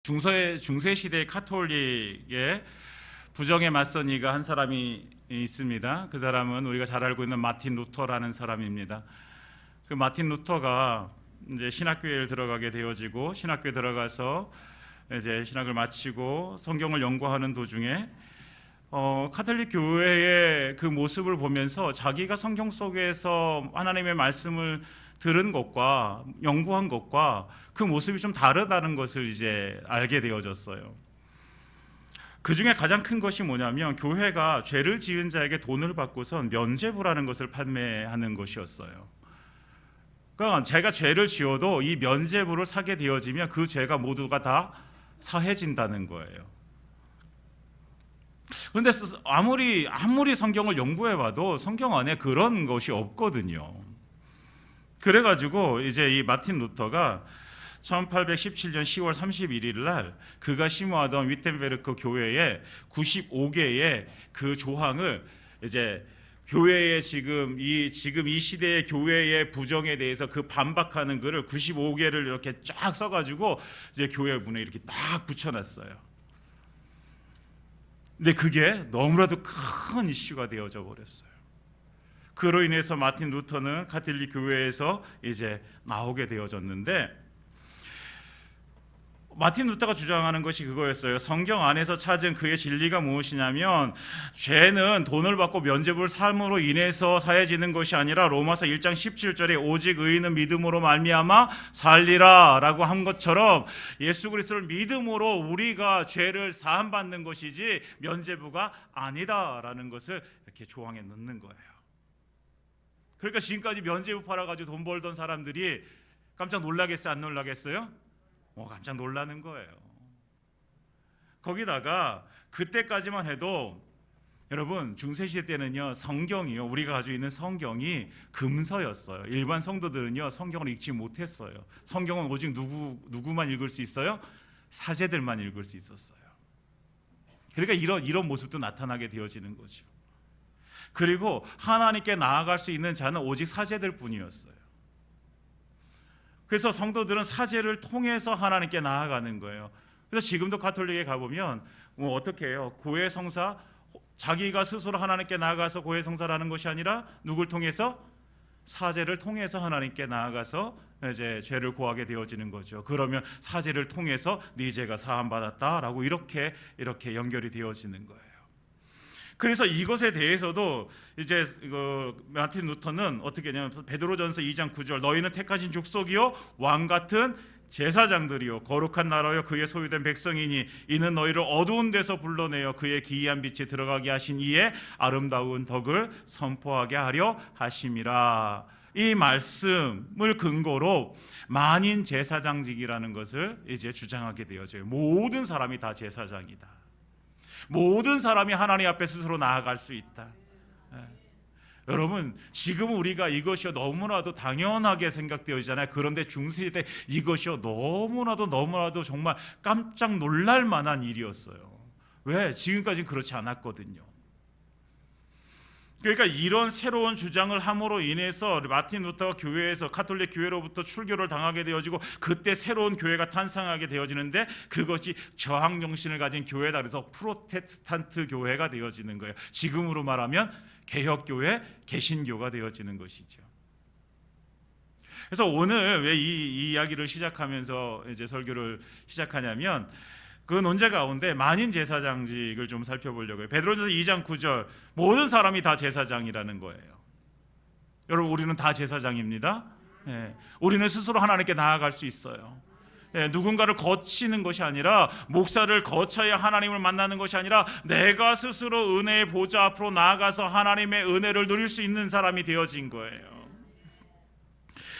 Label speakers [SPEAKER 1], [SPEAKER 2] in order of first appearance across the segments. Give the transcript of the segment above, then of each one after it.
[SPEAKER 1] 중세 시대의 카톨릭의 부정에 맞선 이가 한 사람이 있습니다. 그 사람은 우리가 잘 알고 있는 마틴 루터라는 사람입니다. 그 마틴 루터가 이제 신학교에 들어가게 되어지고, 신학교에 들어가서 이제 신학을 마치고 성경을 연구하는 도중에 카톨릭 교회의 그 모습을 보면서 자기가 성경 속에서 하나님의 말씀을 들은 것과 연구한 것과 그 모습이 좀 다르다는 것을 이제 알게 되어졌어요. 그 중에 가장 큰 것이 뭐냐면, 교회가 죄를 지은 자에게 돈을 받고선 면죄부라는 것을 판매하는 것이었어요. 그러니까 제가 죄를 지어도 이 면죄부를 사게 되어지면 그 죄가 모두가 다 사해진다는 거예요. 그런데 아무리 성경을 연구해봐도 성경 안에 그런 것이 없거든요. 그래가지고 이제 이 마틴 루터가 1817년 10월 31일 날 그가 심호하던 위텐베르크 교회에 95개의 그 조항을 이제 교회의 지금 이 시대의 교회의 부정에 대해서 그 반박하는 글을 95개를 이렇게 쫙 써가지고 이제 교회 문에 이렇게 딱 붙여놨어요. 근데 그게 너무나도 큰 이슈가 되어져 버렸어요. 그로 인해서 마틴 루터는 카톨릭 교회에서 이제 나오게 되어졌는데, 마틴 루터가 주장하는 것이 그거였어요. 성경 안에서 찾은 그의 진리가 무엇이냐면, 죄는 돈을 받고 면죄부를 삼으로 인해서 사해지는 것이 아니라 로마서 1장 17절에 오직 의인은 믿음으로 말미암아 살리라 라고 한 것처럼, 예수 그리스도를 믿음으로 우리가 죄를 사함받는 것이지 면죄부가 아니다라는 것을 이렇게 조항에 넣는 거예요. 그러니까 지금까지 면죄부 팔아가지고 돈 벌던 사람들이 깜짝 놀라겠어요? 안 놀라겠어요? 깜짝 놀라는 거예요. 거기다가 그때까지만 해도 여러분, 중세시대 때는요, 성경이요, 우리가 가지고 있는 성경이 금서였어요. 일반 성도들은요, 성경을 읽지 못했어요. 성경은 오직 누구만 읽을 수 있어요? 사제들만 읽을 수 있었어요. 그러니까 이런 모습도 나타나게 되어지는 거죠. 그리고 하나님께 나아갈 수 있는 자는 오직 사제들 뿐이었어요. 그래서 성도들은 사제를 통해서 하나님께 나아가는 거예요. 그래서 지금도 가톨릭에 가보면 어떻게 해요? 고해성사, 자기가 스스로 하나님께 나아가서 고해성사라는 것이 아니라 누굴 통해서? 사제를 통해서 하나님께 나아가서 이제 죄를 고하게 되어지는 거죠. 그러면 사제를 통해서 네 죄가 사함받았다라고 이렇게 연결이 되어지는 거예요. 그래서 이것에 대해서도 이제 마틴 루터는 어떻게 했냐면, 베드로전서 2장 9절, 너희는 택하신 족속이요 왕 같은 제사장들이요 거룩한 나라요 그의 소유된 백성이니 이는 너희를 어두운 데서 불러내어 그의 기이한 빛에 들어가게 하신 이의 아름다운 덕을 선포하게 하려 하심이라. 이 말씀을 근거로 만인 제사장직이라는 것을 이제 주장하게 되어져요. 모든 사람이 다 제사장이다. 모든 사람이 하나님 앞에 스스로 나아갈 수 있다. 여러분, 지금 우리가 이것이 너무나도 당연하게 생각되어지잖아요. 그런데 중세시대 이것이 너무나도 정말 깜짝 놀랄 만한 일이었어요. 왜? 지금까지 그렇지 않았거든요. 그러니까 이런 새로운 주장을 함으로 인해서 마틴 루터가 교회에서 카톨릭 교회로부터 출교를 당하게 되어지고, 그때 새로운 교회가 탄생하게 되어지는데, 그것이 저항 정신을 가진 교회다. 그래서 프로테스탄트 교회가 되어지는 거예요. 지금으로 말하면 개혁교회, 개신교가 되어지는 것이죠. 그래서 오늘 왜 이 이야기를 시작하면서 이제 설교를 시작하냐면, 그 논제 가운데 만인 제사장직을 좀 살펴보려고요. 베드로전서 2장 9절, 모든 사람이 다 제사장이라는 거예요. 여러분, 우리는 다 제사장입니다. 우리는 스스로 하나님께 나아갈 수 있어요. 누군가를 거치는 것이 아니라, 목사를 거쳐야 하나님을 만나는 것이 아니라, 내가 스스로 은혜의 보좌 앞으로 나아가서 하나님의 은혜를 누릴 수 있는 사람이 되어진 거예요.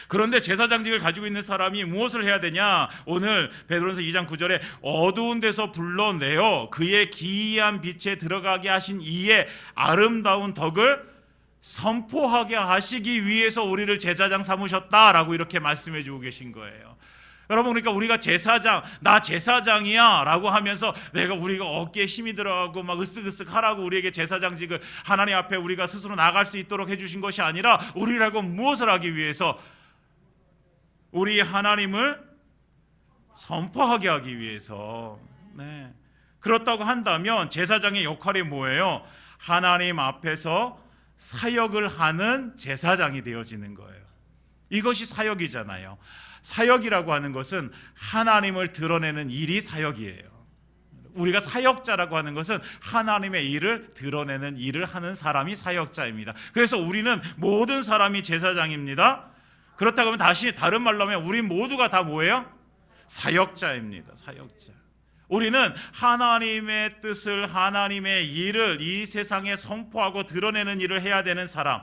[SPEAKER 1] 그런데 제사장직을 가지고 있는 사람이 무엇을 해야 되냐? 오늘 베드로전서 2장 9절에 어두운 데서 불러내어 그의 기이한 빛에 들어가게 하신 이의 아름다운 덕을 선포하게 하시기 위해서 우리를 제사장 삼으셨다라고 이렇게 말씀해 주고 계신 거예요. 여러분, 그러니까 우리가 제사장, 나 제사장이야 라고 하면서 우리가 어깨에 힘이 들어가고 막 으쓱으쓱 하라고 우리에게 제사장직을 하나님 앞에 우리가 스스로 나갈 수 있도록 해주신 것이 아니라, 우리라고 무엇을 하기 위해서? 우리 하나님을 선포하게 하기 위해서. 네. 그렇다고 한다면 제사장의 역할이 뭐예요? 하나님 앞에서 사역을 하는 제사장이 되어지는 거예요. 이것이 사역이잖아요. 사역이라고 하는 것은 하나님을 드러내는 일이 사역이에요. 우리가 사역자라고 하는 것은 하나님의 일을 드러내는 일을 하는 사람이 사역자입니다. 그래서 우리는 모든 사람이 제사장입니다. 그렇다고 하면 다른 말로 하면 우리 모두가 다 뭐예요? 사역자입니다. 사역자. 우리는 하나님의 뜻을, 하나님의 일을 이 세상에 선포하고 드러내는 일을 해야 되는 사람.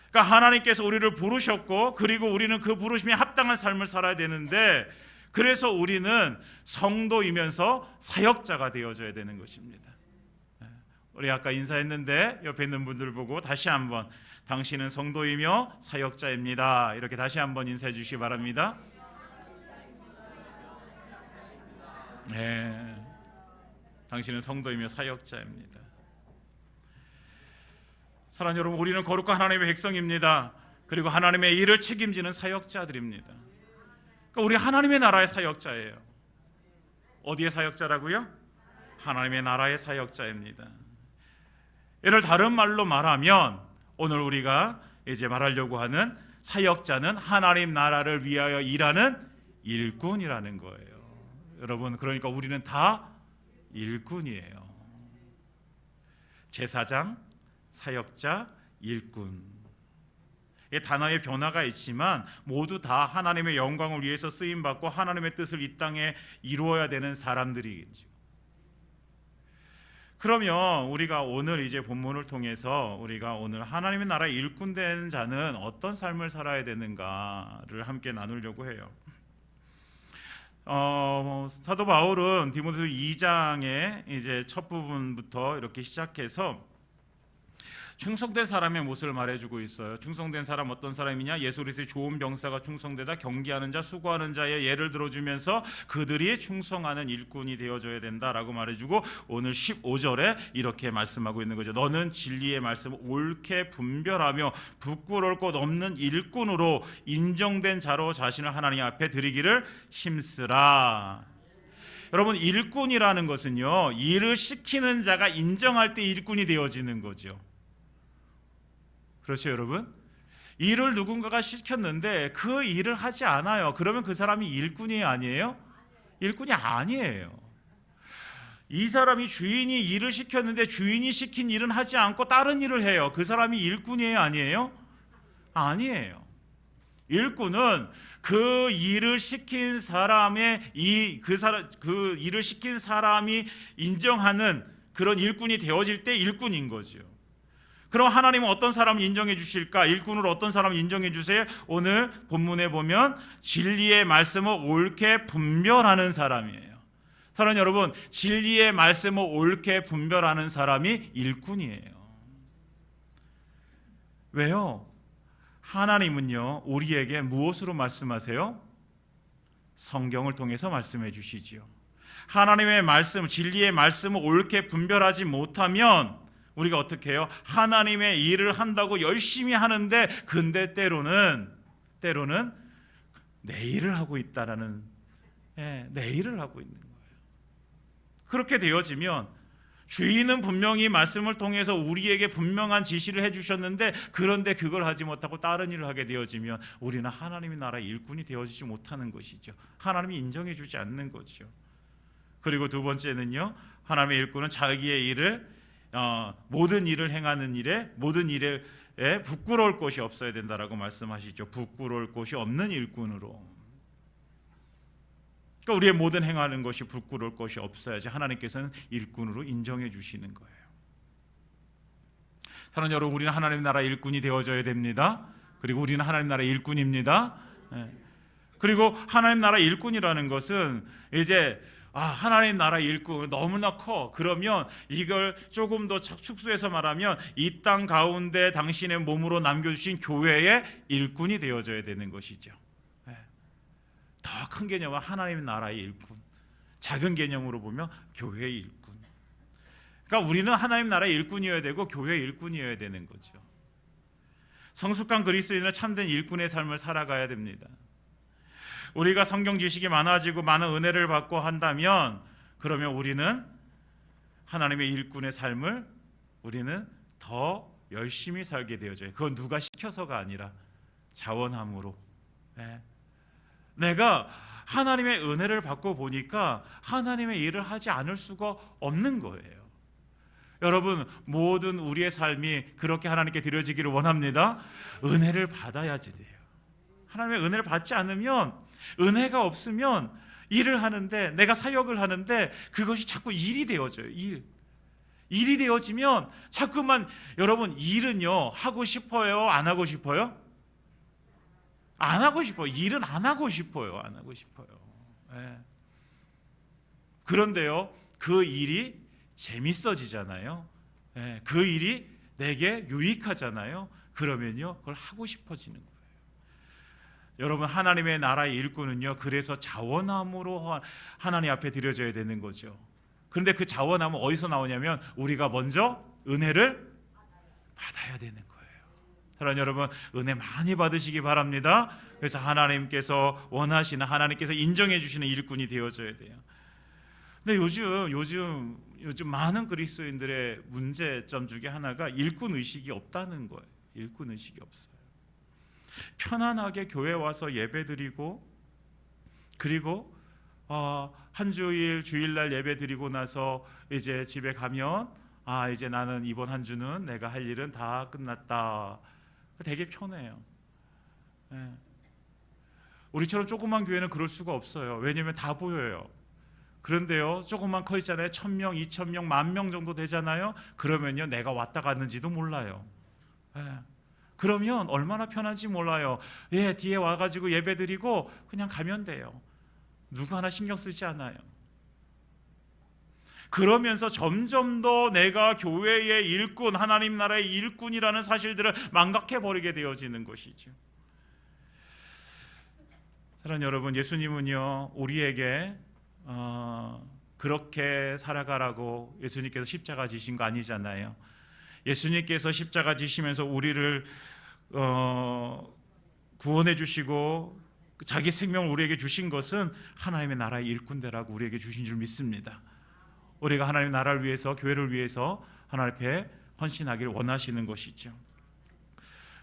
[SPEAKER 1] 그러니까 하나님께서 우리를 부르셨고, 그리고 우리는 그 부르심에 합당한 삶을 살아야 되는데, 그래서 우리는 성도이면서 사역자가 되어줘야 되는 것입니다. 우리 아까 인사했는데 옆에 있는 분들 보고 다시 한번 당신은 성도이며 사역자입니다. 이렇게 다시 한번 인사해 주시기 바랍니다. 네, 당신은 성도이며 사역자입니다. 사랑하는 여러분, 우리는 거룩한 하나님의 백성입니다. 그리고 하나님의 일을 책임지는 사역자들입니다. 그러니까 우리 하나님의 나라의 사역자예요. 어디의 사역자라고요? 하나님의 나라의 사역자입니다. 이를 다른 말로 말하면 오늘 우리가 이제 말하려고 하는 사역자는 하나님 나라를 위하여 일하는 일꾼이라는 거예요. 여러분, 그러니까 우리는 다 일꾼이에요. 제사장, 사역자, 일꾼. 이 단어의 변화가 있지만 모두 다 하나님의 영광을 위해서 쓰임받고 하나님의 뜻을 이 땅에 이루어야 되는 사람들이겠죠. 그러면 우리가 오늘 이제 본문을 통해서 우리가 오늘 하나님의 나라의 일꾼 된 자는 어떤 삶을 살아야 되는가를 함께 나누려고 해요. 사도 바울은 디모데서 2장의 이제 첫 부분부터 이렇게 시작해서 충성된 사람의 모습을 말해주고 있어요. 충성된 사람 어떤 사람이냐? 예수 그리스도의 좋은 병사가 충성되다 경계하는 자, 수고하는 자의 예를 들어주면서 그들이 충성하는 일꾼이 되어줘야 된다라고 말해주고 오늘 15절에 이렇게 말씀하고 있는 거죠. 너는 진리의 말씀을 옳게 분별하며 부끄러울 것 없는 일꾼으로 인정된 자로 자신을 하나님 앞에 드리기를 힘쓰라. 여러분, 일꾼이라는 것은요, 일을 시키는 자가 인정할 때 일꾼이 되어지는 거죠. 그렇죠, 여러분? 일을 누군가가 시켰는데 그 일을 하지 않아요. 그러면 그 사람이 일꾼이 아니에요? 일꾼이 아니에요. 이 사람이 주인이 일을 시켰는데 주인이 시킨 일은 하지 않고 다른 일을 해요. 그 사람이 일꾼이에요, 아니에요? 아니에요. 일꾼은 그 일을 시킨 사람의 그 일을 시킨 사람이 인정하는 그런 일꾼이 되어질 때 일꾼인 거죠. 그럼 하나님은 어떤 사람을 인정해 주실까? 일꾼으로 어떤 사람을 인정해 주세요? 오늘 본문에 보면 진리의 말씀을 옳게 분별하는 사람이에요. 사랑하는 여러분, 진리의 말씀을 옳게 분별하는 사람이 일꾼이에요. 왜요? 하나님은요, 우리에게 무엇으로 말씀하세요? 성경을 통해서 말씀해 주시지요. 하나님의 말씀, 진리의 말씀을 옳게 분별하지 못하면 우리가 어떻게 해요? 하나님의 일을 한다고 열심히 하는데 근데 때로는 내 일을 하고 있다라는, 내 일을 하고 있는 거예요. 그렇게 되어지면 주인은 분명히 말씀을 통해서 우리에게 분명한 지시를 해주셨는데 그런데 그걸 하지 못하고 다른 일을 하게 되어지면 우리는 하나님의 나라의 일꾼이 되어지지 못하는 것이죠. 하나님이 인정해 주지 않는 거죠. 그리고 두 번째는요, 하나님의 일꾼은 자기의 일을 모든 일을 행하는 일에 모든 일에 부끄러울 것이 없어야 된다라고 말씀하시죠. 부끄러울 것이 없는 일꾼으로. 그러니까 우리의 모든 행하는 것이 부끄러울 것이 없어야지 하나님께서는 일꾼으로 인정해 주시는 거예요. 사랑하는 여러분, 우리는 하나님 나라 일꾼이 되어져야 됩니다. 그리고 우리는 하나님 나라 일꾼입니다. 그리고 하나님 나라 일꾼이라는 것은 이제 하나님 나라 일꾼 너무나 커. 그러면 이걸 조금 더 축소해서 말하면 이 땅 가운데 당신의 몸으로 남겨주신 교회의 일꾼이 되어져야 되는 것이죠. 더 큰 개념은 하나님 나라의 일꾼, 작은 개념으로 보면 교회의 일꾼. 그러니까 우리는 하나님 나라의 일꾼이어야 되고 교회의 일꾼이어야 되는 거죠. 성숙한 그리스도인은 참된 일꾼의 삶을 살아가야 됩니다. 우리가 성경 지식이 많아지고 많은 은혜를 받고 한다면 그러면 우리는 하나님의 일꾼의 삶을 우리는 더 열심히 살게 되어져요. 그건 누가 시켜서가 아니라 자원함으로. 내가 하나님의 은혜를 받고 보니까 하나님의 일을 하지 않을 수가 없는 거예요. 여러분, 모든 우리의 삶이 그렇게 하나님께 드려지기를 원합니다. 은혜를 받아야지 돼요. 하나님의 은혜를 받지 않으면, 은혜가 없으면 일을 하는데, 내가 사역을 하는데 그것이 자꾸 일이 되어져요. 일이 되어지면 자꾸만, 여러분, 일은요 하고 싶어요, 안 하고 싶어요? 안 하고 싶어요. 일은 안 하고 싶어요. 안 하고 싶어요. 그런데요, 그 일이 재밌어지잖아요. 그 일이 내게 유익하잖아요. 그러면요, 그걸 하고 싶어지는 거예요. 여러분, 하나님의 나라의 일꾼은요, 그래서 자원함으로 하나님 앞에 드려져야 되는 거죠. 그런데 그 자원함은 어디서 나오냐면 우리가 먼저 은혜를 받아야 되는 거예요. 사랑하는 여러분, 은혜 많이 받으시기 바랍니다. 그래서 하나님께서 원하시는, 하나님께서 인정해 주시는 일꾼이 되어줘야 돼요. 근데 요즘 많은 그리스도인들의 문제점 중에 하나가 일꾼 의식이 없다는 거예요. 일꾼 의식이 없어요. 편안하게 교회 와서 예배드리고, 그리고 한 주일 주일날 예배드리고 나서 이제 집에 가면 이제 나는 이번 한 주는 내가 할 일은 다 끝났다. 되게 편해요. 우리처럼 조그만 교회는 그럴 수가 없어요. 왜냐하면 다 보여요. 그런데요, 조금만 커 있잖아요. 1000명, 2000명, 10,000명 정도 되잖아요. 그러면요, 내가 왔다 갔는지도 몰라요. 그러면 얼마나 편한지 몰라요. 뒤에 와가지고 예배드리고 그냥 가면 돼요. 누구 하나 신경 쓰지 않아요. 그러면서 점점 더 내가 교회의 일꾼, 하나님 나라의 일꾼이라는 사실들을 망각해버리게 되어지는 것이죠. 사랑하는 여러분, 예수님은요 우리에게 그렇게 살아가라고 예수님께서 십자가 지신 거 아니잖아요. 예수님께서 십자가 지시면서 우리를 구원해 주시고 자기 생명을 우리에게 주신 것은 하나님의 나라의 일꾼되라고 우리에게 주신 줄 믿습니다. 우리가 하나님의 나라를 위해서, 교회를 위해서 하나님 앞에 헌신하기를 원하시는 것이죠.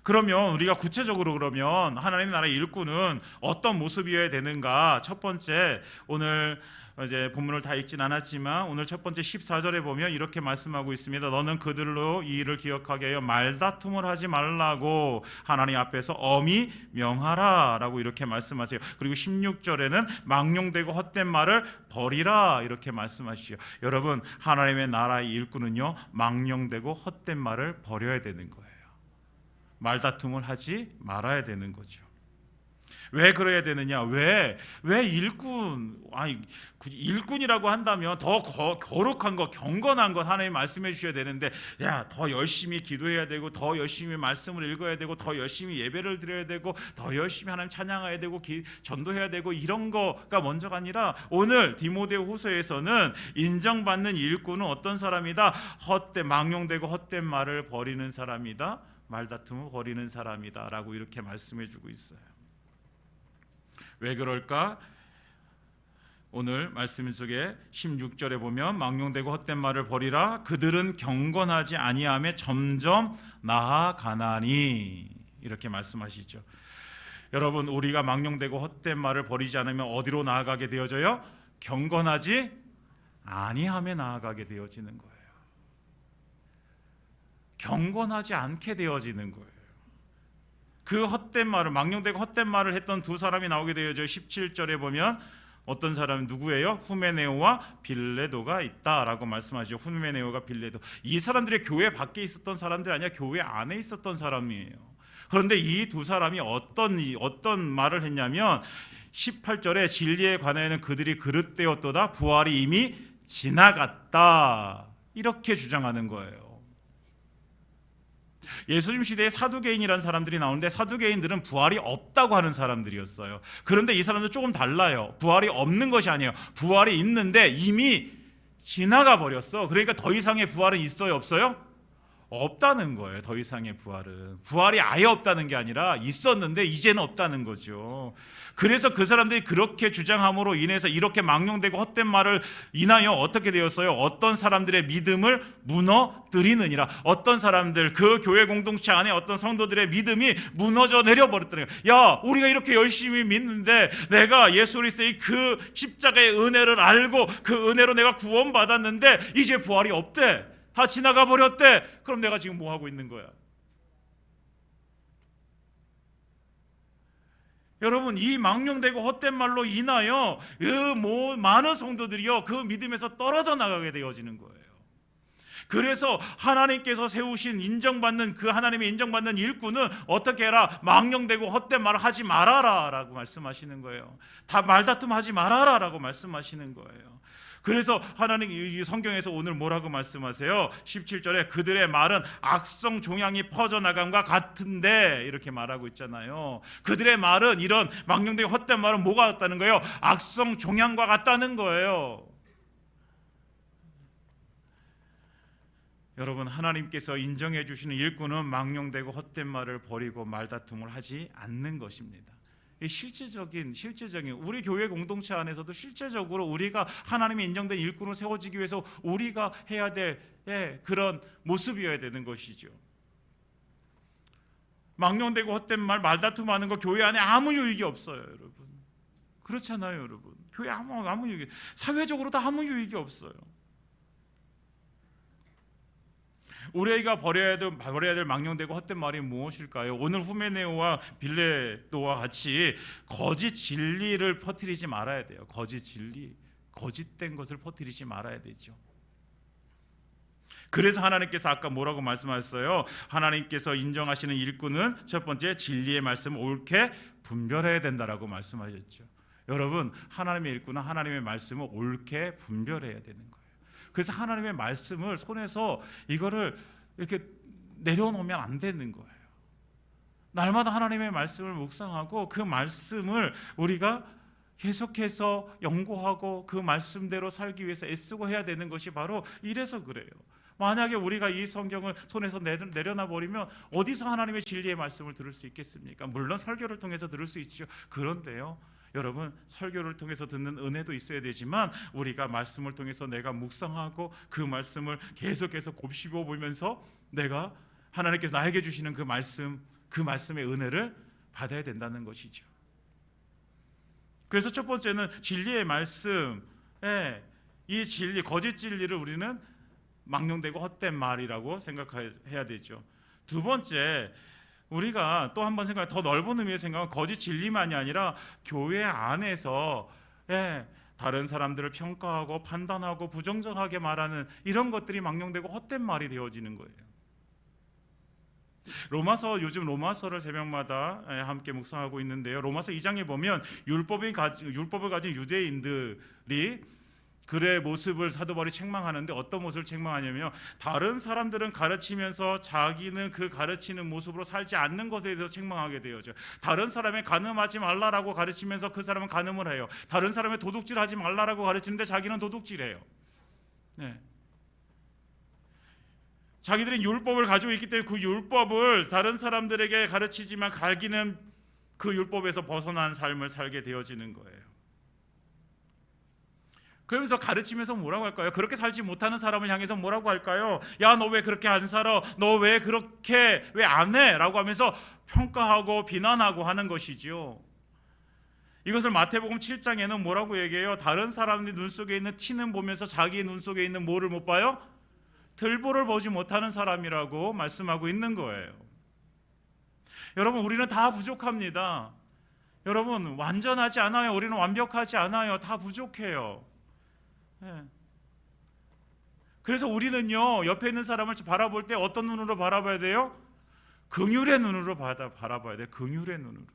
[SPEAKER 1] 그러면 우리가 구체적으로 그러면 하나님의 나라의 일꾼은 어떤 모습이어야 되는가? 첫 번째, 오늘 이제 본문을 다 읽진 않았지만 오늘 첫 번째 14절에 보면 이렇게 말씀하고 있습니다. 너는 그들로 이 일을 기억하게 하여 말다툼을 하지 말라고 하나님 앞에서 엄히 명하라 라고 이렇게 말씀하세요. 그리고 16절에는 망령되고 헛된 말을 버리라 이렇게 말씀하시죠. 여러분, 하나님의 나라의 일꾼은요 망령되고 헛된 말을 버려야 되는 거예요. 말다툼을 하지 말아야 되는 거죠. 왜 그래야 되느냐? 왜 일꾼이라고 한다면 더 거룩한 것, 경건한 것 하나님 말씀해 주셔야 되는데, 더 열심히 기도해야 되고, 더 열심히 말씀을 읽어야 되고, 더 열심히 예배를 드려야 되고, 더 열심히 하나님 찬양해야 되고, 전도해야 되고, 이런 거가 먼저가 아니라 오늘 디모데후서에서는 인정받는 일꾼은 어떤 사람이다? 망령되고 헛된 말을 버리는 사람이다. 말다툼을 버리는 사람이다 라고 이렇게 말씀해 주고 있어요. 왜 그럴까? 오늘 말씀 속에 16절에 보면 망령되고 헛된 말을 버리라. 그들은 경건하지 아니하며 점점 나아가나니 이렇게 말씀하시죠. 여러분, 우리가 망령되고 헛된 말을 버리지 않으면 어디로 나아가게 되어져요? 경건하지 아니하며 나아가게 되어지는 거예요. 경건하지 않게 되어지는 거예요. 그 헛된 말을, 망령되고 헛된 말을 했던 두 사람이 나오게 되어져요. 17절에 보면 어떤 사람이 누구예요? 후메네오와 빌레도가 있다라고 말씀하시죠. 후메네오가 빌레도, 이 사람들이 교회 밖에 있었던 사람들이 아니라 교회 안에 있었던 사람이에요. 그런데 이 두 사람이 어떤 말을 했냐면 18절에 진리에 관하여는 그들이 그릇되었도다, 부활이 이미 지나갔다 이렇게 주장하는 거예요. 예수님 시대에 사두개인이라는 사람들이 나오는데, 사두개인들은 부활이 없다고 하는 사람들이었어요. 그런데 이 사람들 조금 달라요. 부활이 없는 것이 아니에요. 부활이 있는데 이미 지나가 버렸어. 그러니까 더 이상의 부활은 있어요, 없어요? 없다는 거예요. 더 이상의 부활은. 부활이 아예 없다는 게 아니라 있었는데 이제는 없다는 거죠. 그래서 그 사람들이 그렇게 주장함으로 인해서 이렇게 망령되고 헛된 말을 인하여 어떻게 되었어요? 어떤 사람들의 믿음을 무너뜨리느니라. 어떤 사람들, 그 교회 공동체 안에 어떤 성도들의 믿음이 무너져 내려버렸더니, 야, 우리가 이렇게 열심히 믿는데 내가 예수 그리스도의 그 십자가의 은혜를 알고 그 은혜로 내가 구원받았는데 이제 부활이 없대. 다 지나가 버렸대. 그럼 내가 지금 뭐 하고 있는 거야? 여러분, 이 망령되고 헛된 말로 인하여 많은 성도들이요 그 믿음에서 떨어져 나가게 되어지는 거예요. 그래서 하나님께서 세우신 인정받는 그 하나님의 인정받는 일꾼은 어떻게 해라? 망령되고 헛된 말을 하지 말아라 라고 말씀하시는 거예요. 다 말다툼하지 말아라 라고 말씀하시는 거예요. 그래서 하나님 이 성경에서 오늘 뭐라고 말씀하세요? 17절에 그들의 말은 악성 종양이 퍼져나감과 같은데 이렇게 말하고 있잖아요. 그들의 말은, 이런 망령되고 헛된 말은 뭐가 같다는 거예요? 악성 종양과 같다는 거예요. 여러분, 하나님께서 인정해 주시는 일꾼은 망령되고 헛된 말을 버리고 말다툼을 하지 않는 것입니다. 실제적인 우리 교회 공동체 안에서도 실제적으로 우리가 하나님의 인정된 일꾼으로 세워지기 위해서 우리가 해야 될 그런 모습이어야 되는 것이죠. 망령되고 헛된 말, 말다툼하는 거 교회 안에 아무 유익이 없어요, 여러분. 그렇잖아요, 여러분. 교회 아무 유익이, 사회적으로도 아무 유익이 없어요. 우리가 버려야 될 망령되고 헛된 말이 무엇일까요? 오늘 후메네오와 빌레도와 같이 거짓 진리를 퍼뜨리지 말아야 돼요. 거짓 진리, 거짓된 것을 퍼뜨리지 말아야 되죠. 그래서 하나님께서 아까 뭐라고 말씀하셨어요? 하나님께서 인정하시는 일꾼은 첫 번째 진리의 말씀을 옳게 분별해야 된다라고 말씀하셨죠. 여러분, 하나님의 일꾼은 하나님의 말씀을 옳게 분별해야 되는 거예요. 그래서 하나님의 말씀을 손에서 이거를 이렇게 내려놓으면 안 되는 거예요. 날마다 하나님의 말씀을 묵상하고 그 말씀을 우리가 계속해서 연구하고 그 말씀대로 살기 위해서 애쓰고 해야 되는 것이 바로 이래서 그래요. 만약에 우리가 이 성경을 손에서 내려놔 버리면 어디서 하나님의 진리의 말씀을 들을 수 있겠습니까? 물론 설교를 통해서 들을 수 있죠. 그런데요, 여러분, 설교를 통해서 듣는 은혜도 있어야 되지만 우리가 말씀을 통해서 내가 묵상하고 그 말씀을 계속해서 곱씹어 보면서 내가 하나님께서 나에게 주시는 그 말씀의 은혜를 받아야 된다는 것이죠. 그래서 첫 번째는 진리의 말씀, 이 진리, 거짓 진리를 우리는 망령되고 헛된 말이라고 생각해야 되죠. 두 번째, 우리가 또 한 번 더 넓은 의미의 생각은 거짓 진리만이 아니라 교회 안에서 다른 사람들을 평가하고 판단하고 부정적하게 말하는 이런 것들이 망령되고 헛된 말이 되어지는 거예요. 요즘 로마서를 새벽마다 함께 묵상하고 있는데요. 로마서 2장에 보면 율법을 가진 유대인들이 그의 모습을 사도 바울이 책망하는데 어떤 모습을 책망하냐면요, 다른 사람들은 가르치면서 자기는 그 가르치는 모습으로 살지 않는 것에 대해서 책망하게 되어져. 다른 사람의 간음하지 말라라고 가르치면서 그 사람은 간음을 해요. 다른 사람의 도둑질하지 말라라고 가르치는데 자기는 도둑질해요. 자기들은 율법을 가지고 있기 때문에 그 율법을 다른 사람들에게 가르치지만 자기는 그 율법에서 벗어난 삶을 살게 되어지는 거예요. 그러면서 가르치면서 뭐라고 할까요? 그렇게 살지 못하는 사람을 향해서 뭐라고 할까요? 야, 너 왜 그렇게 안 살아? 너 왜 그렇게 왜 안 해? 라고 하면서 평가하고 비난하고 하는 것이죠. 이것을 마태복음 7장에는 뭐라고 얘기해요? 다른 사람들 눈 속에 있는 티는 보면서 자기 눈 속에 있는 뭐를 못 봐요? 들보를 보지 못하는 사람이라고 말씀하고 있는 거예요. 여러분, 우리는 다 부족합니다. 여러분, 완전하지 않아요. 우리는 완벽하지 않아요. 다 부족해요. 그래서 우리는요, 옆에 있는 사람을 바라볼 때 어떤 눈으로 바라봐야 돼요? 긍휼의 눈으로 바라봐야 돼요. 긍휼의 눈으로.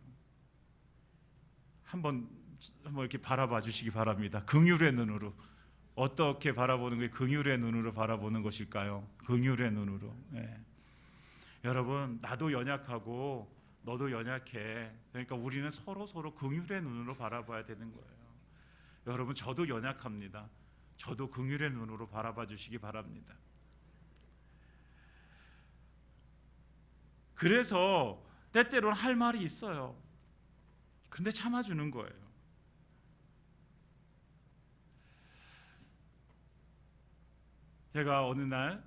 [SPEAKER 1] 한번 이렇게 바라봐 주시기 바랍니다. 긍휼의 눈으로. 어떻게 바라보는 게 긍휼의 눈으로 바라보는 것일까요? 긍휼의 눈으로. 여러분, 나도 연약하고 너도 연약해. 그러니까 우리는 서로 긍휼의 눈으로 바라봐야 되는 거예요. 여러분, 저도 연약합니다. 저도 긍휼의 눈으로 바라봐 주시기 바랍니다. 그래서 때때로는 할 말이 있어요. 근데 참아주는 거예요. 제가 어느 날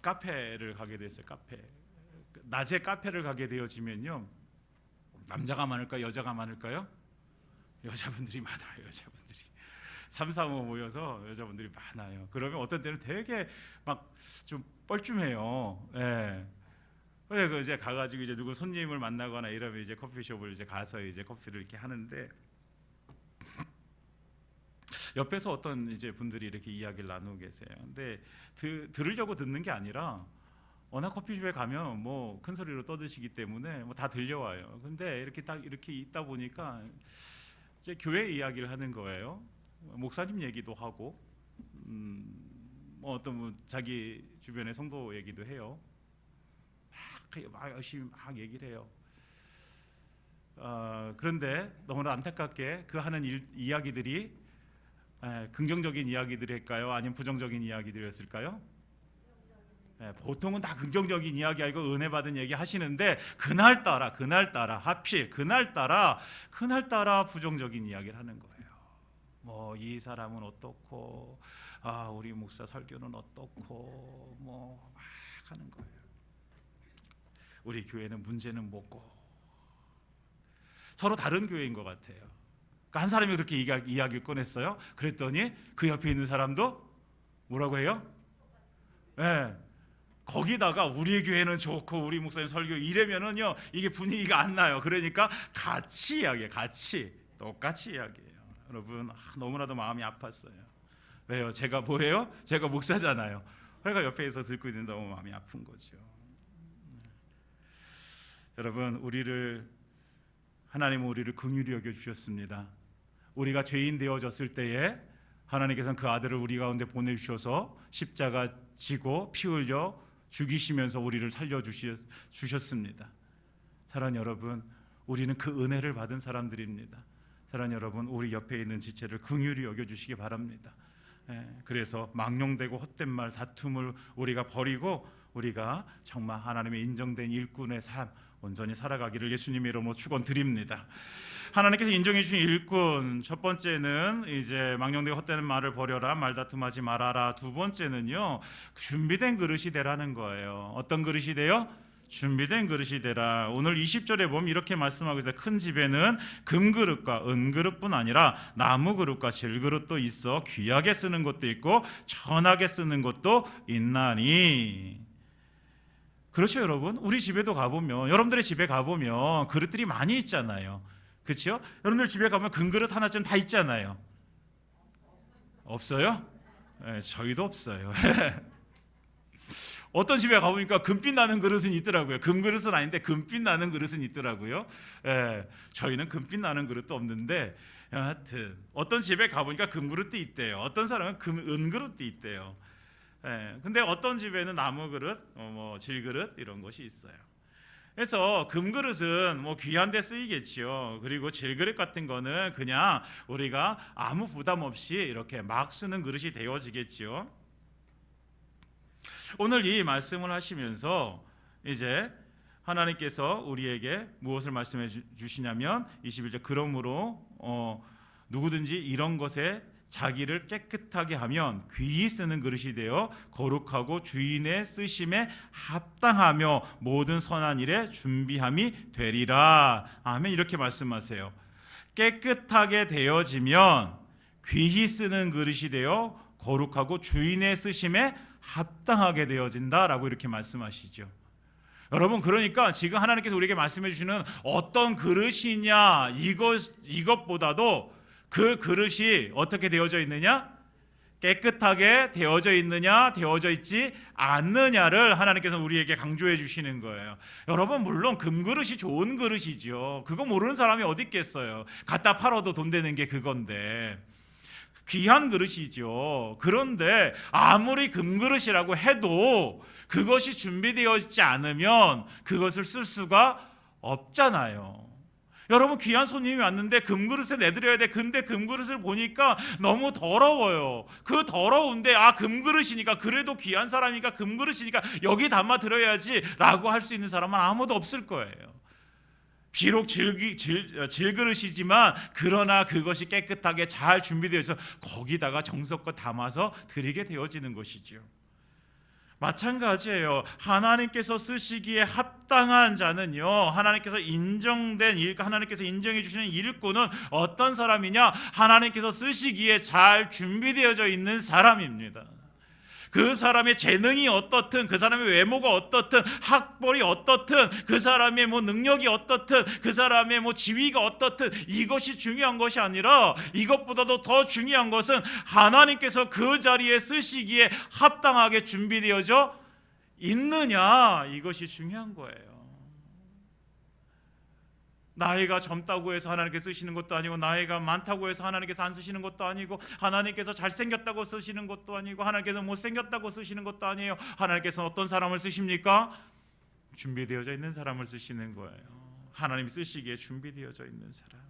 [SPEAKER 1] 카페를 가게 됐어요. 낮에 카페를 가게 되어지면요, 남자가 많을까요? 여자가 많을까요? 여자분들이 많아요. 여자분들이 3, 4, 5 모여서 여자분들이 많아요. 그러면 어떤 때는 되게 막 좀 뻘쭘해요. 그래서 이제 가가지고 이제 누구 손님을 만나거나 이러면 이제 커피숍을 이제 가서 이제 커피를 이렇게 하는데, 옆에서 어떤 이제 분들이 이렇게 이야기를 나누고 계세요. 근데 들으려고 듣는 게 아니라 워낙 커피숍에 가면 뭐 큰 소리로 떠드시기 때문에 뭐 다 들려와요. 근데 이렇게 딱 이렇게 있다 보니까 이제 교회 이야기를 하는 거예요. 목사님 얘기도 하고, 뭐 어떤 분 자기 주변의 성도 얘기도 해요. 막 열심히 막 얘기를 해요. 그런데 너무나 안타깝게 그 하는 이야기들이 긍정적인 이야기들일까요? 아니면 부정적인 이야기들이었을까요? 보통은 다 긍정적인 이야기 아니고 은혜 받은 얘기 하시는데, 그날따라 하필 그날따라 부정적인 이야기를 하는 거예요. 뭐 이 사람은 어떻고, 우리 목사 설교는 어떻고, 뭐 막 하는 거예요. 우리 교회는 문제는 뭐고, 서로 다른 교회인 것 같아요. 그러니까 한 사람이 그렇게 이야기를 꺼냈어요. 그랬더니 그 옆에 있는 사람도 뭐라고 해요? 거기다가 우리 교회는 좋고 우리 목사님 설교 이래면은요, 이게 분위기가 안 나요. 그러니까 같이 이야기해요. 똑같이 이야기해요. 여러분, 너무나도 마음이 아팠어요. 왜요? 제가 뭐예요? 제가 목사잖아요. 그러니까 옆에서 듣고 있는데 너무 마음이 아픈 거죠. 여러분, 하나님은 우리를 긍휼히 여겨 주셨습니다. 우리가 죄인 되어졌을 때에 하나님께서는 그 아들을 우리 가운데 보내주셔서 십자가 지고 피 흘려 죽이시면서 우리를 살려주셨습니다. 사랑하는 여러분, 우리는 그 은혜를 받은 사람들입니다. 사랑하는 여러분, 우리 옆에 있는 지체를 긍휼히 여겨주시기 바랍니다. 그래서 망령되고 헛된 말, 다툼을 우리가 버리고 우리가 정말 하나님의 인정된 일꾼의 삶 온전히 살아가기를 예수님의 이름으로 축원드립니다. 하나님께서 인정해 주신 일꾼, 첫 번째는 이제 망령되고 헛되는 말을 버려라, 말다툼하지 말아라. 두 번째는요, 준비된 그릇이 되라는 거예요. 어떤 그릇이 돼요? 준비된 그릇이 되라. 오늘 20절에 보면 이렇게 말씀하고 있어요. 큰 집에는 금그릇과 은그릇뿐 아니라 나무그릇과 질그릇도 있어 귀하게 쓰는 것도 있고 천하게 쓰는 것도 있나니. 그렇죠, 여러분. 우리 집에도 가보면, 여러분들의 집에 가보면 그릇들이 많이 있잖아요. 그렇죠? 여러분들 집에 가면 금그릇 하나쯤 다 있잖아요. 없어요? 저희도 없어요. 어떤 집에 가보니까 금빛 나는 그릇은 있더라고요. 금그릇은 아닌데 금빛 나는 그릇은 있더라고요. 저희는 금빛 나는 그릇도 없는데, 하여튼 어떤 집에 가보니까 금그릇도 있대요. 어떤 사람은 은그릇도 있대요. 근데 어떤 집에는 나무 그릇, 뭐 질그릇 이런 것이 있어요. 그래서 금그릇은 뭐 귀한 데 쓰이겠죠. 그리고 질그릇 같은 거는 그냥 우리가 아무 부담 없이 이렇게 막 쓰는 그릇이 되어지겠죠. 오늘 이 말씀을 하시면서 이제 하나님께서 우리에게 무엇을 말씀해 주시냐면 21절, 그러므로 누구든지 이런 것에 자기를 깨끗하게 하면 귀히 쓰는 그릇이 되어 거룩하고 주인의 쓰심에 합당하며 모든 선한 일에 준비함이 되리라. 아멘. 이렇게 말씀하세요. 깨끗하게 되어지면 귀히 쓰는 그릇이 되어 거룩하고 주인의 쓰심에 합당하게 되어진다라고 이렇게 말씀하시죠. 여러분, 그러니까 지금 하나님께서 우리에게 말씀해 주시는 어떤 그릇이냐, 이것보다도 그 그릇이 어떻게 되어져 있느냐, 깨끗하게 되어져 있느냐, 되어져 있지 않느냐를 하나님께서 우리에게 강조해 주시는 거예요. 여러분, 물론 금그릇이 좋은 그릇이죠. 그거 모르는 사람이 어디 있겠어요. 갖다 팔아도 돈 되는 게 그건데 귀한 그릇이죠. 그런데 아무리 금그릇이라고 해도 그것이 준비되어 있지 않으면 그것을 쓸 수가 없잖아요. 여러분, 귀한 손님이 왔는데 금그릇에 내드려야 돼. 근데 금그릇을 보니까 너무 더러워요. 그 더러운데 금그릇이니까, 그래도 귀한 사람이니까 금그릇이니까 여기 담아 드려야지 라고 할 수 있는 사람은 아무도 없을 거예요. 비록 질그릇이지만 그러나 그것이 깨끗하게 잘 준비되어 있어 거기다가 정성껏 담아서 드리게 되어지는 것이죠. 마찬가지예요. 하나님께서 쓰시기에 합당한 자는요, 하나님께서 인정된 하나님께서 인정해 주시는 일꾼은 어떤 사람이냐? 하나님께서 쓰시기에 잘 준비되어져 있는 사람입니다. 그 사람의 재능이 어떻든, 그 사람의 외모가 어떻든, 학벌이 어떻든, 그 사람의 능력이 어떻든, 그 사람의 지위가 어떻든, 이것이 중요한 것이 아니라 이것보다도 더 중요한 것은 하나님께서 그 자리에 쓰시기에 합당하게 준비되어져 있느냐, 이것이 중요한 거예요. 나이가 젊다고 해서 하나님께서 쓰시는 것도 아니고, 나이가 많다고 해서 하나님께서 안 쓰시는 것도 아니고, 하나님께서 잘생겼다고 쓰시는 것도 아니고, 하나님께서 못생겼다고 쓰시는 것도 아니에요. 하나님께서 어떤 사람을 쓰십니까? 준비되어져 있는 사람을 쓰시는 거예요. 하나님이 쓰시기에 준비되어져 있는 사람.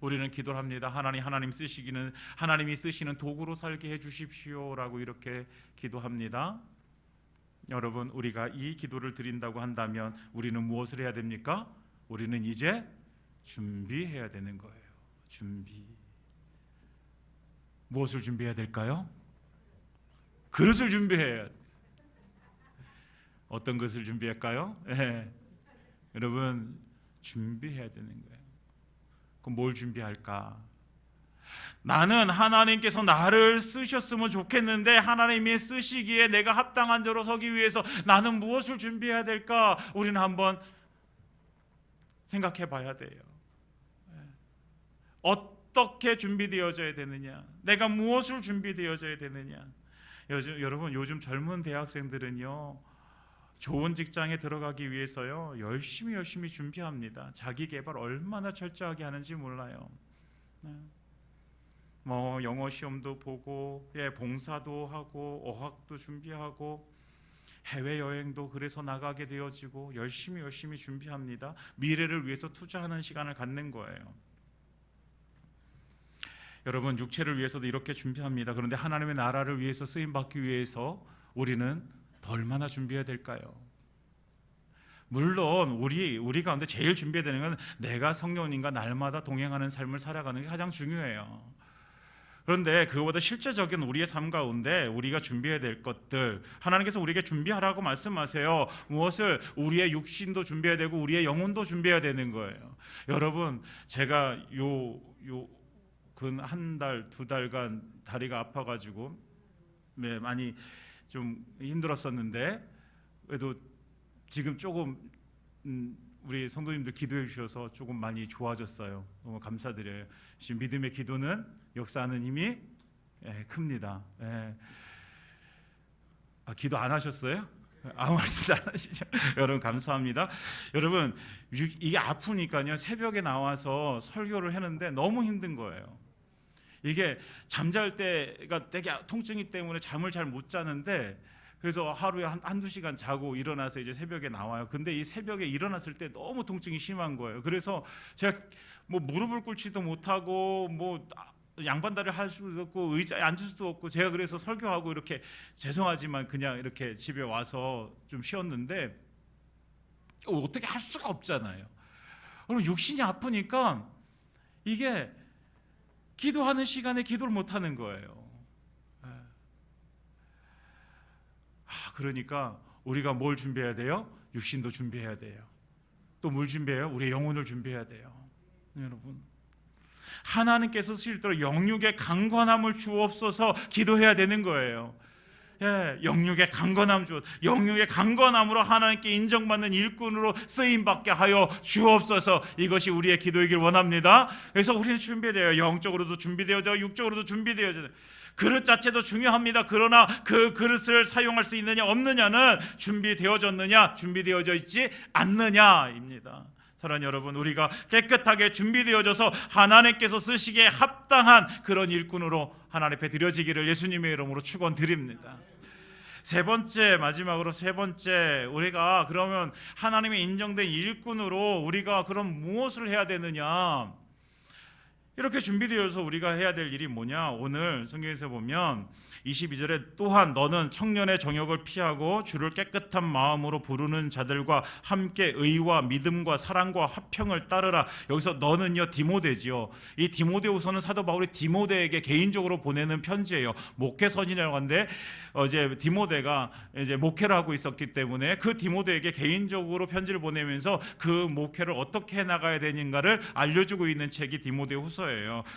[SPEAKER 1] 우리는 기도를 합니다. 하나님이 쓰시는 도구로 살게 해주십시오라고 이렇게 기도합니다. 여러분, 우리가 이 기도를 드린다고 한다면 우리는 무엇을 해야 됩니까? 우리는 이제 준비해야 되는 거예요. 준비. 무엇을 준비해야 될까요? 그릇을 준비해야 돼요. 어떤 것을 준비할까요? 여러분, 준비해야 되는 거예요. 그럼 뭘 준비할까? 나는 하나님께서 나를 쓰셨으면 좋겠는데, 하나님이 쓰시기에 내가 합당한 자로 서기 위해서 나는 무엇을 준비해야 될까? 우리는 한번 생각해 봐야 돼요. 어떻게 준비되어져야 되느냐? 내가 무엇을 준비되어져야 되느냐? 여러분, 요즘 젊은 대학생들은요, 좋은 직장에 들어가기 위해서요, 열심히 준비합니다. 자기 개발 얼마나 철저하게 하는지 몰라요. 영어 시험도 보고, 봉사도 하고, 어학도 준비하고, 해외 여행도 그래서 나가게 되어지고, 열심히 준비합니다. 미래를 위해서 투자하는 시간을 갖는 거예요. 여러분, 육체를 위해서도 이렇게 준비합니다. 그런데 하나님의 나라를 위해서 쓰임 받기 위해서 우리는 더 얼마나 준비해야 될까요? 물론 우리 가운데 제일 준비해야 되는 건 내가 성령님과 날마다 동행하는 삶을 살아가는 게 가장 중요해요. 그런데 그거보다 실제적인 우리의 삶 가운데 우리가 준비해야 될 것들, 하나님께서 우리에게 준비하라고 말씀하세요. 무엇을? 우리의 육신도 준비해야 되고 우리의 영혼도 준비해야 되는 거예요. 여러분, 제가 근 한 달, 두 달간 다리가 아파가지고 많이 좀 힘들었었는데, 그래도 지금 조금 우리 성도님들 기도해 주셔서 조금 많이 좋아졌어요. 너무 감사드려요. 지금 믿음의 기도는 역사하는 힘이 큽니다. 기도 안 하셨어요? 아무 말씀 안 하시죠? 여러분, 감사합니다. 여러분, 이게 아프니까요, 새벽에 나와서 설교를 했는데 너무 힘든 거예요. 이게 잠잘 때가 되게 통증이 때문에 잠을 잘 못 자는데, 그래서 하루에 한두 시간 자고 일어나서 이제 새벽에 나와요. 근데 이 새벽에 일어났을 때 너무 통증이 심한 거예요. 그래서 제가 무릎을 꿇지도 못하고 양반다리를 할 수도 없고 의자에 앉을 수도 없고, 제가 그래서 설교하고 이렇게 죄송하지만 그냥 이렇게 집에 와서 좀 쉬었는데, 어떻게 할 수가 없잖아요. 그럼 육신이 아프니까 이게 기도하는 시간에 기도를 못 하는 거예요. 그러니까 우리가 뭘 준비해야 돼요? 육신도 준비해야 돼요. 또 뭘 준비해요? 우리의 영혼을 준비해야 돼요. 여러분, 하나님께서 실제로 영육의 강건함을 주옵소서 기도해야 되는 거예요. 영육의 강건함 영육의 강건함으로 하나님께 인정받는 일꾼으로 쓰임받게 하여 주옵소서. 이것이 우리의 기도이길 원합니다. 그래서 우리는 준비되어요. 영적으로도 준비되어져, 육적으로도 준비되어져. 그릇 자체도 중요합니다. 그러나 그 그릇을 사용할 수 있느냐 없느냐는 준비되어졌느냐 준비되어져 있지 않느냐입니다. 사랑하는 여러분, 우리가 깨끗하게 준비되어져서 하나님께서 쓰시기에 합당한 그런 일꾼으로 하나님 앞에 드려지기를 예수님의 이름으로 축원드립니다. 세 번째, 마지막으로 세 번째, 우리가 그러면 하나님의 인정된 일꾼으로 우리가 그럼 무엇을 해야 되느냐? 이렇게 준비되어서 우리가 해야 될 일이 뭐냐? 오늘 성경에서 보면 22절에 또한 너는 청년의 정욕을 피하고 주를 깨끗한 마음으로 부르는 자들과 함께 의와 믿음과 사랑과 화평을 따르라. 여기서 너는요 디모데지요. 이 디모데후서는 사도 바울이 디모데에게 개인적으로 보내는 편지예요. 목회서신이라고 하는데 이제 디모데가 이제 목회를 하고 있었기 때문에 그 디모데에게 개인적으로 편지를 보내면서 그 목회를 어떻게 해 나가야 되는가를 알려주고 있는 책이 디모데후서예요.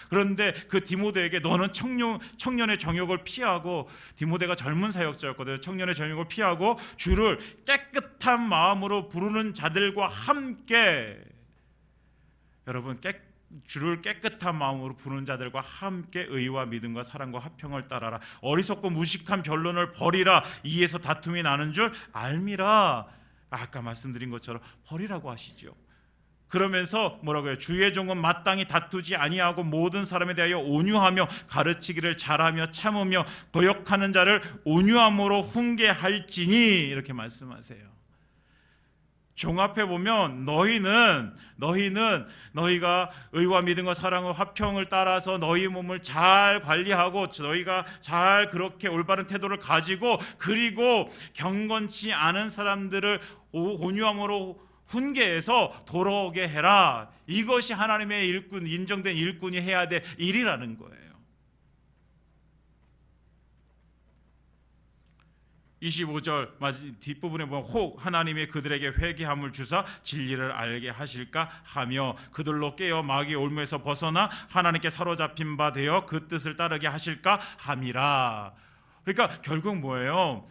[SPEAKER 1] 그런데 그 디모데에게 너는 청년의 정욕을 피하고, 디모데가 젊은 사역자였거든요. 청년의 정욕을 피하고 주를 깨끗한 마음으로 부르는 자들과 함께, 여러분 주를 깨끗한 마음으로 부르는 자들과 함께 의와 믿음과 사랑과 화평을 따라라. 어리석고 무식한 변론을 버리라. 이에서 다툼이 나는 줄 알미라. 아까 말씀드린 것처럼 버리라고 하시죠. 그러면서 뭐라고 해요? 주의 종은 마땅히 다투지 아니하고 모든 사람에 대하여 온유하며 가르치기를 잘하며 참으며 도역하는 자를 온유함으로 훈계할지니, 이렇게 말씀하세요. 종 앞에 보면 너희는 너희가 의와 믿음과 사랑과 화평을 따라서 너희 몸을 잘 관리하고 너희가 잘 그렇게 올바른 태도를 가지고, 그리고 경건치 않은 사람들을 온유함으로 훈계해서 돌아오게 해라. 이것이 하나님의 일꾼, 인정된 일꾼이 해야 될 일이라는 거예요. 25절 뒷부분에 보면 혹 하나님이 그들에게 회개함을 주사 진리를 알게 하실까 하며 그들로 깨어 마귀의 올무에서 벗어나 하나님께 사로잡힌 바 되어 그 뜻을 따르게 하실까 함이라. 그러니까 결국 뭐예요?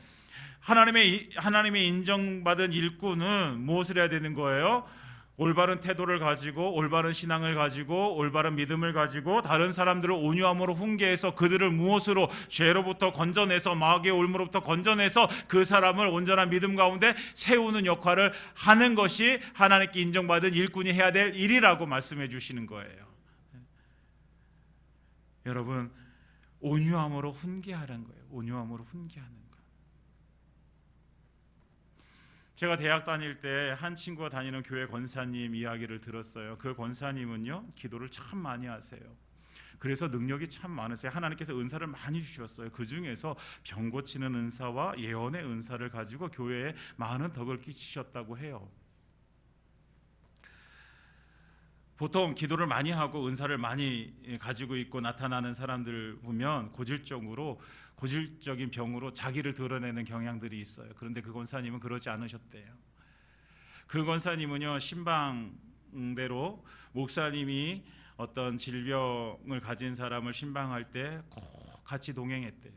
[SPEAKER 1] 하나님의 인정받은 일꾼은 무엇을 해야 되는 거예요? 올바른 태도를 가지고, 올바른 신앙을 가지고, 올바른 믿음을 가지고 다른 사람들을 온유함으로 훈계해서 그들을 무엇으로? 죄로부터 건져내서, 마귀의 올무로부터 건져내서 그 사람을 온전한 믿음 가운데 세우는 역할을 하는 것이 하나님께 인정받은 일꾼이 해야 될 일이라고 말씀해 주시는 거예요. 여러분, 온유함으로 훈계하라는 거예요. 온유함으로 훈계하는 거예요. 제가 대학 다닐 때 한 친구가 다니는 교회 권사님 이야기를 들었어요. 그 권사님은요 기도를 참 많이 하세요. 그래서 능력이 참 많으세요. 하나님께서 은사를 많이 주셨어요. 그 중에서 병 고치는 은사와 예언의 은사를 가지고 교회에 많은 덕을 끼치셨다고 해요. 보통 기도를 많이 하고 은사를 많이 가지고 있고 나타나는 사람들 보면 고질적인 병으로 자기를 드러내는 경향들이 있어요. 그런데 그 권사님은 그러지 않으셨대요. 그 권사님은요 신방대로 목사님이 어떤 질병을 가진 사람을 신방할 때 꼭 같이 동행했대요.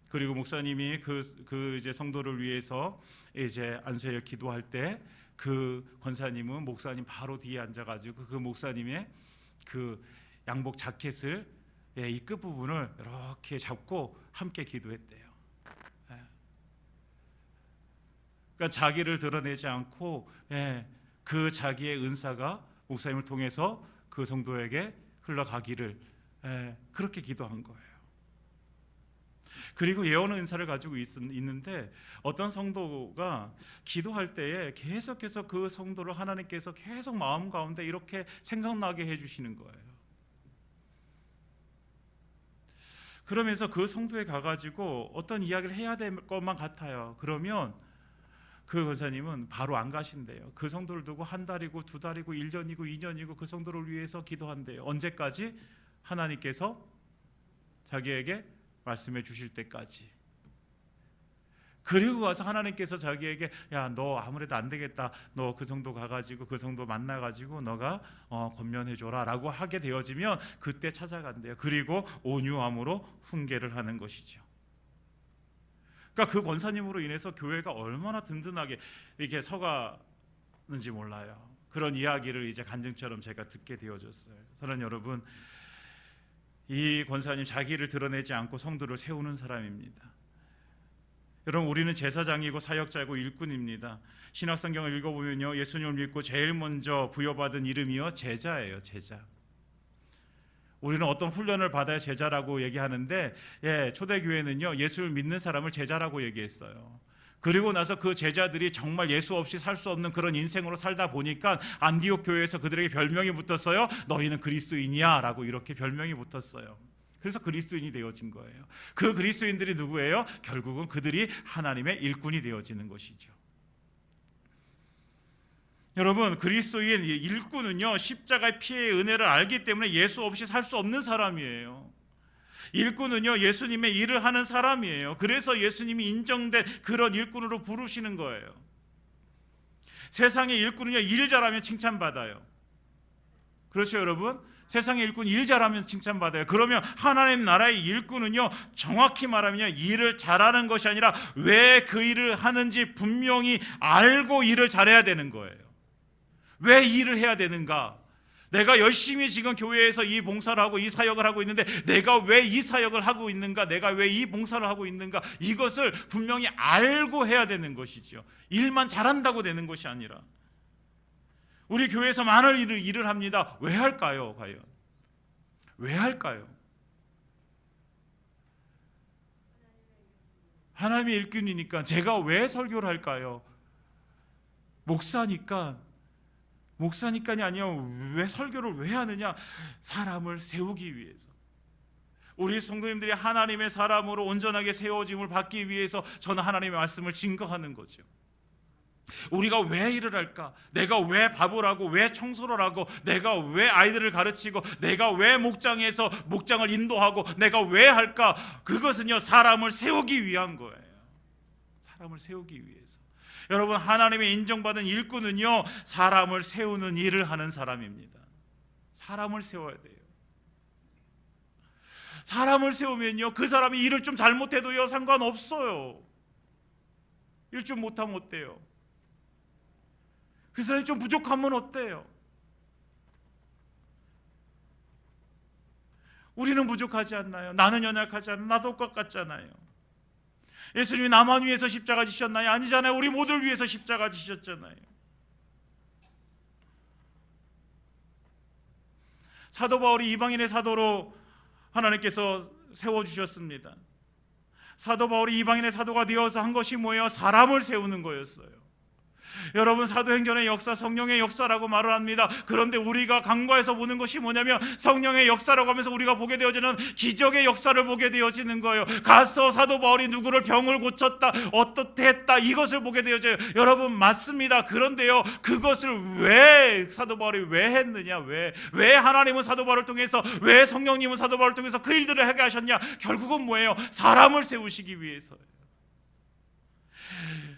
[SPEAKER 1] 그리고 목사님이 그 이제 성도를 위해서 이제 안수하여 기도할 때 그 권사님은 목사님 바로 뒤에 앉아가지고 그 목사님의 그 양복 자켓을 이 끝부분을 이렇게 잡고 함께 기도했대요. 그러니까 자기를 드러내지 않고 그 자기의 은사가 목사님을 통해서 그 성도에게 흘러가기를 그렇게 기도한 거예요. 그리고 예언 은사를 가지고 있는데 어떤 성도가 기도할 때에 계속해서 그 성도를 하나님께서 계속 마음 가운데 이렇게 생각나게 해주시는 거예요. 그러면서 그 성도에 가가지고 어떤 이야기를 해야 될 것만 같아요. 그러면 그 권사님은 바로 안 가신대요. 그 성도를 두고 한 달이고 두 달이고 1년이고 2년이고 그 성도를 위해서 기도한대요. 언제까지? 하나님께서 자기에게 말씀해 주실 때까지. 그리고 와서 하나님께서 자기에게 야 너 아무래도 안 되겠다. 너 그 성도 가가지고 그 성도 만나가지고 너가 권면해줘라 라고 하게 되어지면 그때 찾아간대요. 그리고 온유함으로 훈계를 하는 것이죠. 그러니까 그 권사님으로 인해서 교회가 얼마나 든든하게 이렇게 서가는지 몰라요. 그런 이야기를 이제 간증처럼 제가 듣게 되어졌어요. 사랑하는 여러분, 이 권사님 자기를 드러내지 않고 성도를 세우는 사람입니다. 여러분, 우리는 제사장이고 사역자이고 일꾼입니다. 신약성경을 읽어보면요, 예수님을 믿고 제일 먼저 부여받은 이름이요 제자예요. 제자. 우리는 어떤 훈련을 받아야 제자라고 얘기하는데, 초대교회는요, 예수를 믿는 사람을 제자라고 얘기했어요. 그리고 나서 그 제자들이 정말 예수 없이 살 수 없는 그런 인생으로 살다 보니까 안디옥 교회에서 그들에게 별명이 붙었어요. 너희는 그리스도인이야 라고 이렇게 별명이 붙었어요. 그래서 그리스도인이 되어진 거예요. 그 그리스도인들이 누구예요? 결국은 그들이 하나님의 일꾼이 되어지는 것이죠. 여러분, 그리스도인 일꾼은요, 십자가의 피의 은혜를 알기 때문에 예수 없이 살 수 없는 사람이에요. 일꾼은요, 예수님의 일을 하는 사람이에요. 그래서 예수님이 인정된 그런 일꾼으로 부르시는 거예요. 세상의 일꾼은요, 일 잘하면 칭찬받아요. 그렇죠, 여러분? 세상의 일꾼 일 잘하면 칭찬받아요. 그러면 하나님 나라의 일꾼은요, 정확히 말하면요, 일을 잘하는 것이 아니라 왜 그 일을 하는지 분명히 알고 일을 잘해야 되는 거예요. 왜 일을 해야 되는가? 내가 열심히 지금 교회에서 이 봉사를 하고 이 사역을 하고 있는데 내가 왜 이 사역을 하고 있는가? 내가 왜 이 봉사를 하고 있는가? 이것을 분명히 알고 해야 되는 것이죠. 일만 잘한다고 되는 것이 아니라. 우리 교회에서 많은 일을 합니다. 왜 할까요? 과연 왜 할까요? 하나님의 일꾼이니까. 제가 왜 설교를 할까요? 목사니까이 아니요. 왜 설교를 왜 하느냐? 사람을 세우기 위해서. 우리 성도님들이 하나님의 사람으로 온전하게 세워짐을 받기 위해서 저는 하나님의 말씀을 증거하는 거죠. 우리가 왜 일을 할까? 내가 왜 밥을 하고, 왜 청소를 하고, 내가 왜 아이들을 가르치고, 내가 왜 목장에서 목장을 인도하고, 내가 왜 할까? 그것은요, 사람을 세우기 위한 거예요. 사람을 세우기 위해서. 여러분, 하나님의 인정받은 일꾼은요, 사람을 세우는 일을 하는 사람입니다. 사람을 세워야 돼요. 사람을 세우면요, 그 사람이 일을 좀 잘못해도요, 상관없어요. 일 좀 못하면 어때요? 그 사람이 좀 부족하면 어때요? 우리는 부족하지 않나요? 나는 연약하지 않나요? 나도 똑같잖아요. 예수님이 나만 위해서 십자가 지셨나요? 아니잖아요. 우리 모두를 위해서 십자가 지셨잖아요. 사도 바울이 이방인의 사도로 하나님께서 세워주셨습니다. 사도 바울이 이방인의 사도가 되어서 한 것이 뭐예요? 사람을 세우는 거였어요. 여러분, 사도행전의 역사, 성령의 역사라고 말을 합니다. 그런데 우리가 간과해서 보는 것이 뭐냐면 성령의 역사라고 하면서 우리가 보게 되어지는 기적의 역사를 보게 되어지는 거예요. 가서 사도 바울이 누구를 병을 고쳤다, 어떻게 했다, 이것을 보게 되어져요. 여러분, 맞습니다. 그런데요, 그것을 왜 사도 바울이 왜 했느냐? 왜 하나님은 사도 바울을 통해서, 왜 성령님은 사도 바울을 통해서 그 일들을 하게 하셨냐? 결국은 뭐예요? 사람을 세우시기 위해서예요.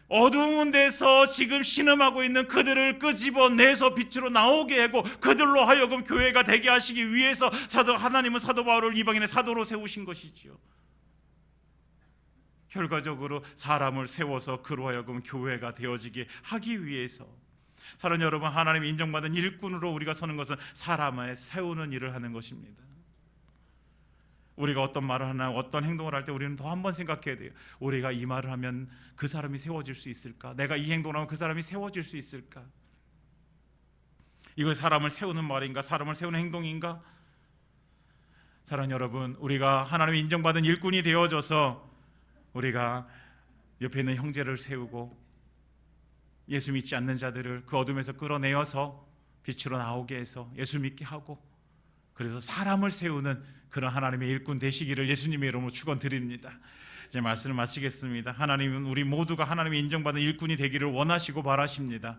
[SPEAKER 1] 어두운 데서 지금 신음하고 있는 그들을 끄집어내서 빛으로 나오게 하고 그들로 하여금 교회가 되게 하시기 위해서 하나님은 사도 바울을 이방인의 사도로 세우신 것이지요. 결과적으로 사람을 세워서 그로 하여금 교회가 되어지게 하기 위해서. 사랑하는 여러분, 하나님의 인정받은 일꾼으로 우리가 서는 것은 사람을 세우는 일을 하는 것입니다. 우리가 어떤 말을 하나, 어떤 행동을 할 때 우리는 더 한 번 생각해야 돼요. 우리가 이 말을 하면 그 사람이 세워질 수 있을까? 내가 이 행동을 하면 그 사람이 세워질 수 있을까? 이거 사람을 세우는 말인가? 사람을 세우는 행동인가? 사랑하는 여러분, 우리가 하나님의 인정받은 일꾼이 되어져서 우리가 옆에 있는 형제를 세우고 예수 믿지 않는 자들을 그 어둠에서 끌어내어서 빛으로 나오게 해서 예수 믿게 하고, 그래서 사람을 세우는 그런 하나님의 일꾼 되시기를 예수님의 이름으로 축원드립니다. 이제 말씀을 마치겠습니다. 하나님은 우리 모두가 하나님의 인정받은 일꾼이 되기를 원하시고 바라십니다.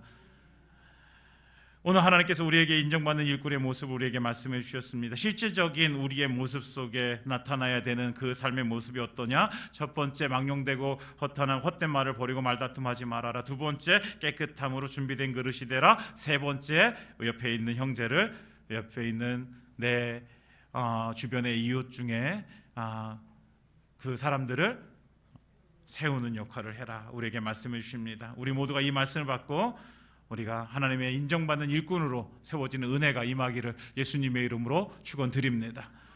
[SPEAKER 1] 오늘 하나님께서 우리에게 인정받는 일꾼의 모습을 우리에게 말씀해 주셨습니다. 실질적인 우리의 모습 속에 나타나야 되는 그 삶의 모습이 어떠냐? 첫 번째, 망령되고 헛된 말을 버리고 말다툼하지 말아라. 두 번째, 깨끗함으로 준비된 그릇이 되라. 세 번째, 옆에 있는 형제를, 옆에 있는 내 주변의 이웃 중에 그 사람들을 세우는 역할을 해라. 우리에게 말씀해 주십니다. 우리 모두가 이 말씀을 받고 우리가 하나님의 인정받는 일꾼으로 세워지는 은혜가 임하기를 예수님의 이름으로 축원드립니다.